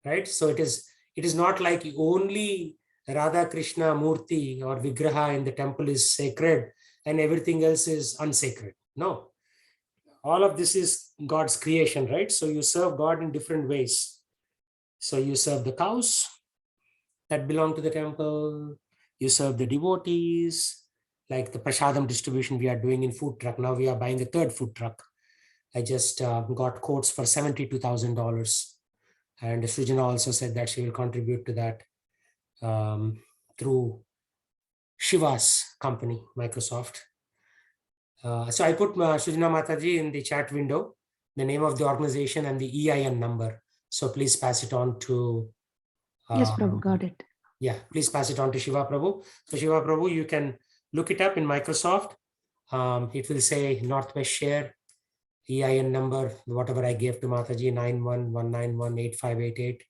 Right? So it is not like only Radha Krishna Murti or Vigraha in the temple is sacred and everything else is unsacred. No. All of this is God's creation, right? So you serve God in different ways. So you serve the cows that belong to the temple. You serve the devotees, like the prasadam distribution we are doing in food truck. Now we are buying a third food truck. I just got quotes for $72,000. And Srijana also said that she will contribute to that through Shiva's company, Microsoft. So I put Srijana Mataji in the chat window, the name of the organization and the EIN number. So please pass it on to... Yes, Prabhu, got it. Yeah, please pass it on to Shiva Prabhu. So Shiva Prabhu, you can look it up in Microsoft. It will say Northwest Share, EIN number, whatever I gave to Mataji, 9119185888.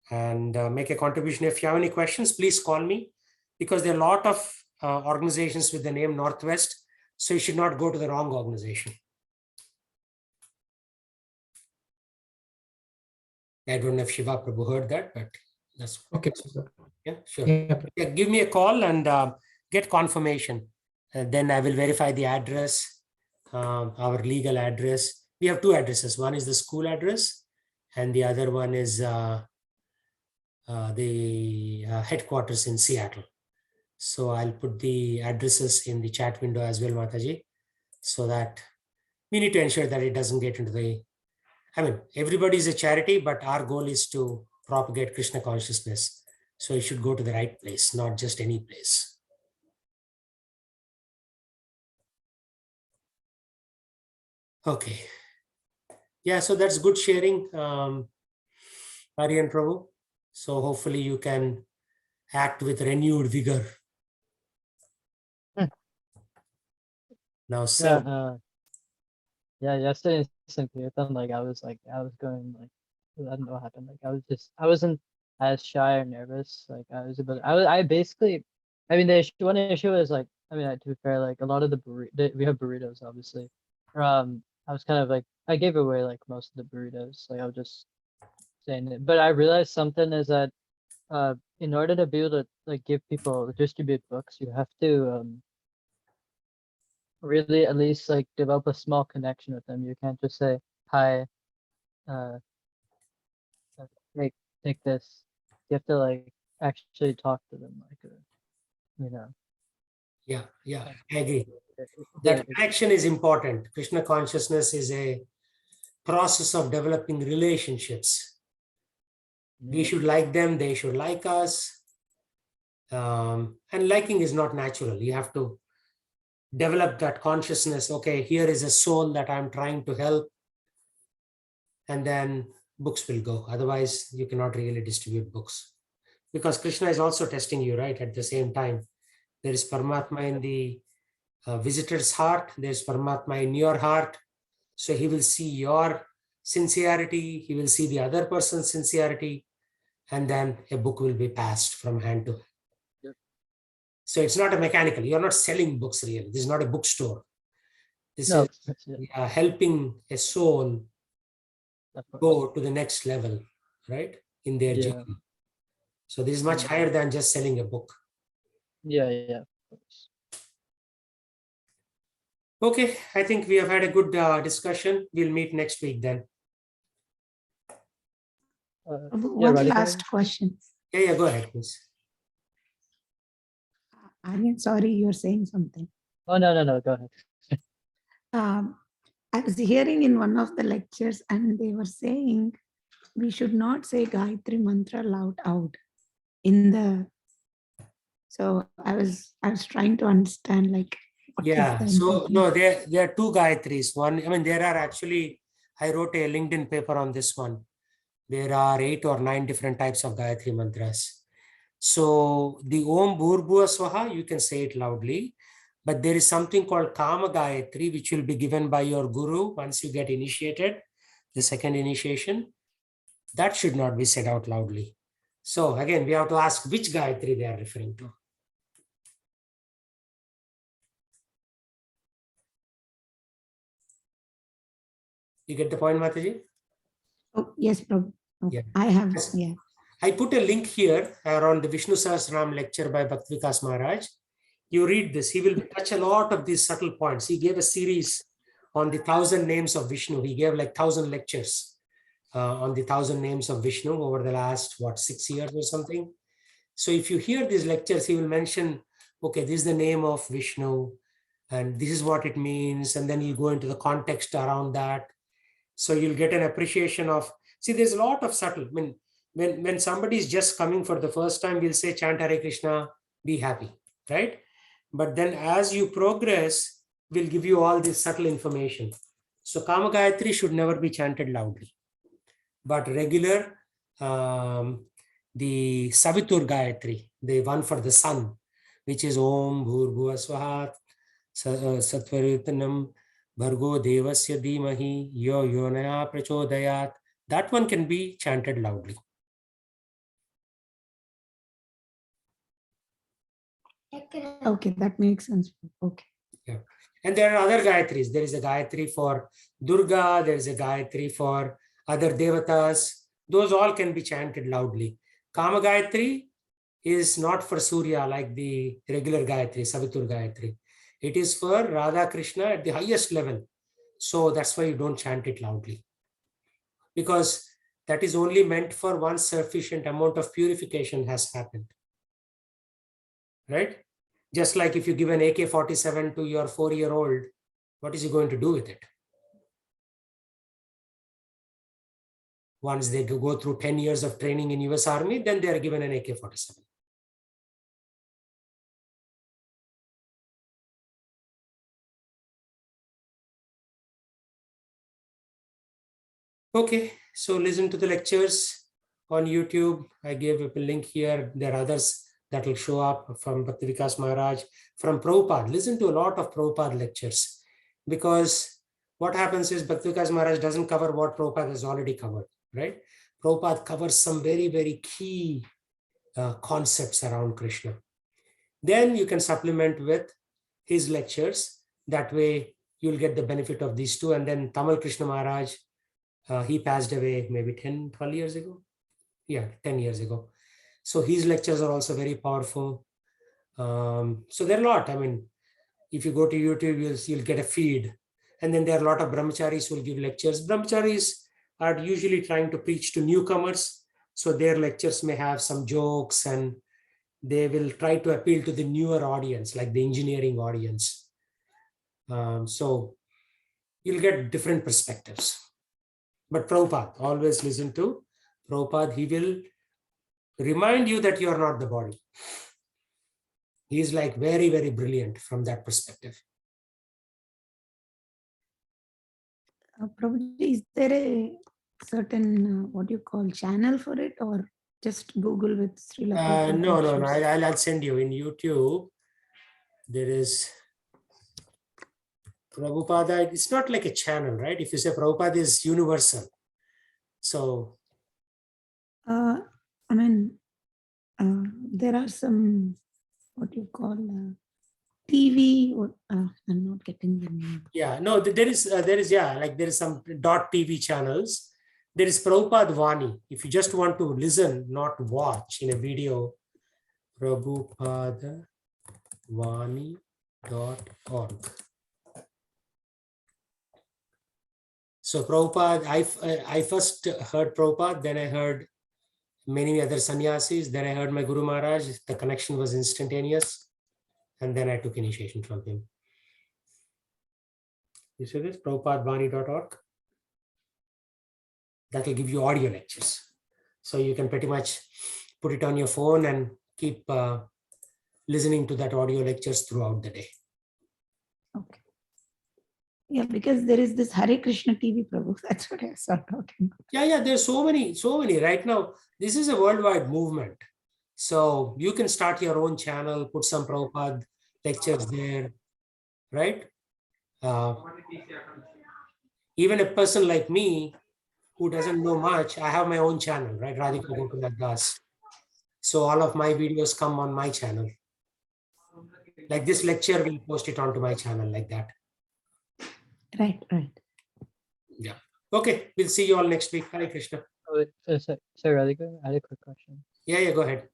And make a contribution. If you have any questions, please call me, because there are a lot of organizations with the name Northwest. So you should not go to the wrong organization. I don't know if Shiva Prabhu heard that, but that's Okay. yeah, sure. Yeah. Yeah, give me a call and get confirmation. Then I will verify the address, our legal address. We have two addresses. One is the school address, and the other one is the headquarters in Seattle. So I'll put the addresses in the chat window as well, Mataji, so that we need to ensure that it doesn't get into the... I mean, everybody is a charity, but our goal is to propagate Krishna consciousness. So it should go to the right place, not just any place. Okay. Yeah, so that's good sharing, Aryan Prabhu. So hopefully you can act with renewed vigor. Now, Yeah, sir. yeah, yesterday in St. Kirtan, I was going I don't know what happened. I wasn't as shy or nervous. I basically, I mean, one issue is to be fair, a lot of we have burritos, obviously. I was kind of I gave away most of the burritos. I was just saying it, but I realized something is that, in order to be able to give people, distribute books, you have to, really at least develop a small connection with them. You can't just say hi, take this. You have to actually talk to them, Yeah, I agree. That connection is important. Krishna consciousness is a process of developing relationships. We should like them, they should like us. And liking is not natural. You have to develop that consciousness. Okay, here is a soul that I'm trying to help. And then books will go. Otherwise, you cannot really distribute books. Because Krishna is also testing you, right? At the same time, there is Paramatma in the visitor's heart. There's Paramatma in your heart. So he will see your sincerity. He will see the other person's sincerity. And then a book will be passed from hand to hand. So it's not a mechanical. You're not selling books really. This is not a bookstore. This No, is of course, yeah, helping a soul of course. go to the next level, right, in their Yeah. journey. So this is much Mm. higher than just selling a book. Yeah, yeah, of course. Okay, I think we have had a good discussion. We'll meet next week then. Yeah, One Radhika? last question. Yeah, go ahead, please. I'm sorry, you're saying something. Oh, no, go ahead. Um, I was hearing in one of the lectures, and they were saying we should not say Gayatri mantra loud out in the. So I was trying to understand like what is Yeah, the so importance. no, there are two Gayatris. One, I mean, there are actually, I wrote a LinkedIn paper on this one. There are 8 or 9 different types of Gayatri mantras. So the Om Bhurbhuva Swaha, you can say it loudly, but there is something called Kama Gayatri, which will be given by your guru once you get initiated, the second initiation. That should not be said out loudly. So again, we have to ask which Gayatri they are referring to. You get the point, Mataji? Oh, yes, Prabhu. Oh, Yeah. I have, Yes. yeah. I put a link here around the Vishnu Sahasranam lecture by Bhakti Vikas Maharaj. You read this, he will touch a lot of these subtle points. He gave a series on the 1,000 names of Vishnu. He gave like 1,000 lectures on the 1,000 names of Vishnu over the last, 6 years or something. So if you hear these lectures, he will mention, okay, this is the name of Vishnu, and this is what it means. And then he'll go into the context around that. So you'll get an appreciation of, see, there's a lot of subtle, I mean, when somebody is just coming for the first time, we'll say, chant Hare Krishna, be happy, right? But then as you progress, we'll give you all this subtle information. So Kama Gayatri should never be chanted loudly, but regular, the Savitur Gayatri, the one for the sun, which is Om Bhurbhuva Swaha Satvaritanam Bhargo Devasya Dhimahi Yo Yonaya Prachodayat. That one can be chanted loudly. Okay, that makes sense. Okay. Yeah. And there are other Gayatris. There is a Gayatri for Durga, there is a Gayatri for other Devatas. Those all can be chanted loudly. Kama Gayatri is not for Surya like the regular Gayatri, Savitur Gayatri. It is for Radha Krishna at the highest level. So that's why you don't chant it loudly. Because that is only meant for once sufficient amount of purification has happened. Right? Just like if you give an AK-47 to your 4-year-old, what is he going to do with it? Once they go through 10 years of training in US Army, then they are given an AK-47. Okay, so listen to the lectures on YouTube. I gave a link here. There are others that will show up from Bhakti Vikas Maharaj, from Prabhupada. Listen to a lot of Prabhupada lectures, because what happens is Bhakti Vikas Maharaj doesn't cover what Prabhupada has already covered, right? Prabhupada covers some very, very key concepts around Krishna. Then you can supplement with his lectures. That way you'll get the benefit of these two. And then Tamal Krishna Maharaj, he passed away maybe 10, 12 years ago. Yeah, 10 years ago. So his lectures are also very powerful. So there are a lot. I mean, if you go to YouTube, you'll get a feed. And then there are a lot of brahmacharis who will give lectures. Brahmacharis are usually trying to preach to newcomers. So their lectures may have some jokes, and they will try to appeal to the newer audience, like the engineering audience. So you'll get different perspectives. But Prabhupada, always listen to Prabhupada. He will remind you that you are not the body. He is like very, very brilliant from that perspective. Prabhuji, is there a certain, what do you call, channel for it, or just Google with Srila Prabhupada No. lectures? I'll send you in YouTube. There is Prabhupada. It's not like a channel, right? If you say Prabhupada is universal. So I mean, there are some what do you call TV? Or, I'm not getting the name. Yeah, no, there is like there is some .tv channels. There is Prabhupada Vani. If you just want to listen, not watch in a video, prabhupadavani.org. So Prabhupada, I first heard Prabhupada, then I heard many other sannyasis, then I heard my Guru Maharaj. The connection was instantaneous, and then I took initiation from him. You see this, prabhupadvani.org? That will give you audio lectures. So you can pretty much put it on your phone and keep listening to that audio lectures throughout the day. Okay. Yeah, because there is this Hare Krishna TV, Prabhu. That's what I saw talking about. Yeah, there's so many right now. This is a worldwide movement. So you can start your own channel, put some Prabhupada lectures there, right? Even a person like me who doesn't know much, I have my own channel, right? Radhika Gokula Das. So all of my videos come on my channel. Like this lecture, we'll post it onto my channel like that. Right. Yeah. Okay, we'll see you all next week. Hare Krishna. Oh, wait, sorry, Radhika, I had a quick question. Yeah, go ahead.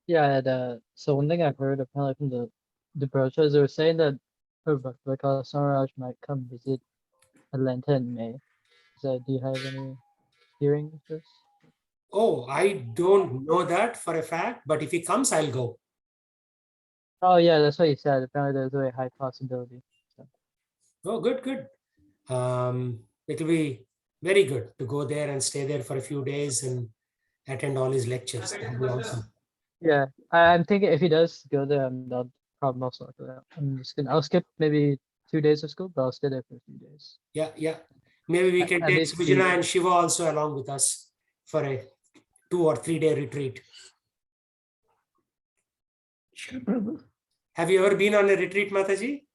Yeah, so one thing I've heard apparently from the brochures, they were saying that Bhakti Samaraj might come visit Atlanta in May. So do you have any hearing of this? Oh, I don't know that for a fact, but if he comes, I'll go. Oh yeah, that's what he said. Apparently there's a very high possibility. So. Oh, good. It'll be very good to go there and stay there for a few days and attend all his lectures. That'll be awesome. Yeah, I'm thinking if he does go there, I'll probably most likely. I'll skip maybe 2 days of school, but I'll stay there for a few days. Yeah. Maybe we can At take least Sujana and Shiva also along with us for a 2 or 3 day retreat. Sure, Prabhu. Have you ever been on a retreat, Mataji?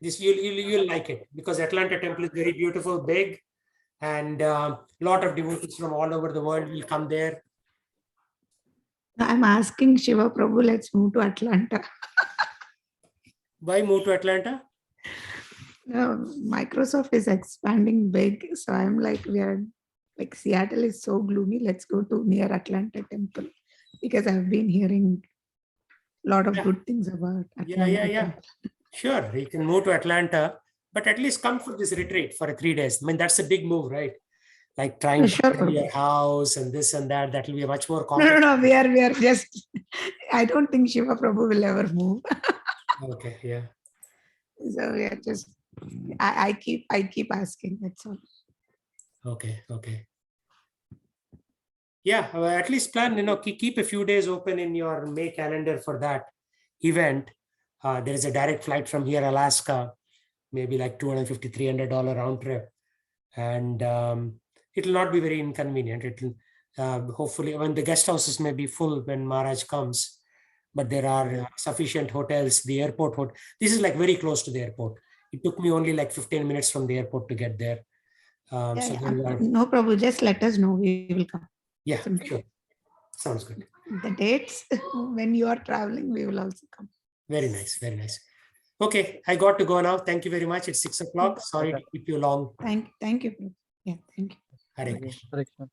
This you'll like it because Atlanta Temple is very beautiful, big, and a lot of devotees from all over the world will come there. I'm asking Shiva Prabhu, let's move to Atlanta. Why move to Atlanta? No, Microsoft is expanding big. So I'm like, Seattle is so gloomy. Let's go to near Atlanta Temple because I've been hearing a lot of good things about Atlanta. Yeah. Sure, you can move to Atlanta, but at least come for this retreat for 3 days. I mean, that's a big move, right? Like trying to build your house and this and that. That will be a much more complex. No, we are just. I don't think Shiva Prabhu will ever move. Okay, yeah. So we are just. I keep asking. That's all. Okay. Yeah, at least plan. Keep a few days open in your May calendar for that event. There is a direct flight from here, Alaska, maybe like $250, $300 round trip, and it will not be very inconvenient. It will hopefully, when the guest houses may be full when Maharaj comes, but there are sufficient hotels. The airport, this is like very close to the airport. It took me only like 15 minutes from the airport to get there. No problem. Just let us know. We will come. Yeah, sure. Sounds good. The dates when you are traveling, we will also come. Very nice. Okay, I got to go now. Thank you very much. It's 6 o'clock. Sorry to keep you long. Thank you. Yeah, thank you. Hare Krishna. Hare Krishna.